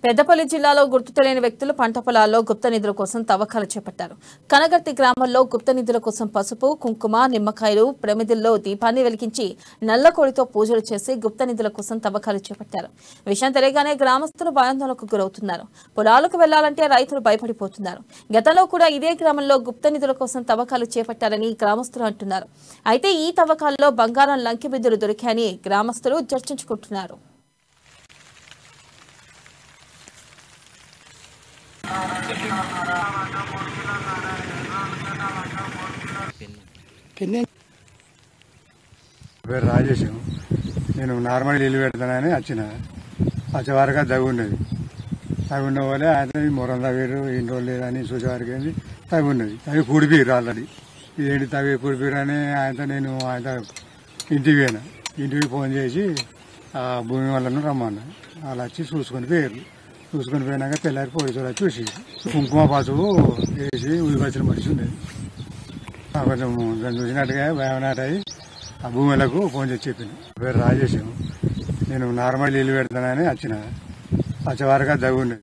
పెద్దపల్లి జిల్లాలో గుర్తు తెలియని వ్యక్తులు పంట పొలాల్లో గుప్త నిధుల కోసం తవ్వకాలు చేపట్టారు. కనగర్తి గ్రామంలో గుప్త నిధుల కోసం పసుపు, కుంకుమ, నిమ్మకాయలు, ప్రమిదల్లో దీపాన్ని వెలిగించి నల్లకోడితో పూజలు చేసి గుప్త నిధుల కోసం తవ్వకాలు చేపట్టారు. విషయం తెలియగానే గ్రామస్తులు భయాందోళనకు గురవుతున్నారు. పొలాలకు వెళ్లాలంటే రైతులు భయపడిపోతున్నారు. గతంలో కూడా ఇదే గ్రామంలో గుప్త నిధుల కోసం తవ్వకాలు చేపట్టారని గ్రామస్తులు అంటున్నారు. అయితే ఈ తవ్వకాల్లో బంగారం లంకెబిద్దులు దొరికాయని గ్రామస్తులు చర్చించుకుంటున్నారు. పేరు రాజేశం. నేను నార్మల్ ఇల్లు పెడతానని వచ్చేవారుగా తగ్గున్నది. తగ్గున్న వాళ్ళే ఆయన మొరం తవ్వేరు ఇన్ని రోజులు లేదని చూసేవారికి ఏంది తగ్గున్నది. తగ్గి కుడిపీరు ఆల్రెడీ ఇదేంటి తగ్గి కుడిపీరు అని ఆయన ఇంటికి ఫోన్ చేసి ఆ భూమి వాళ్ళను రమ్మన్నా. వాళ్ళు వచ్చి చూసుకొని పోయినాక తెల్లారి పోలీసులు వచ్చి చూసి కుంకుమ పసుపు వేసి ఉదిపచ్చిన మనిషి ఉండేది. కొంచెం దాన్ని చూసినట్టుగా భయనాట అయ్యి ఆ భూములకు ఫోన్ చేసి చెప్పింది. పేరు రాజేశం. నేను నార్మల్ ఇల్లు పెడతానని వచ్చేవారుగా తగ్గున్నది.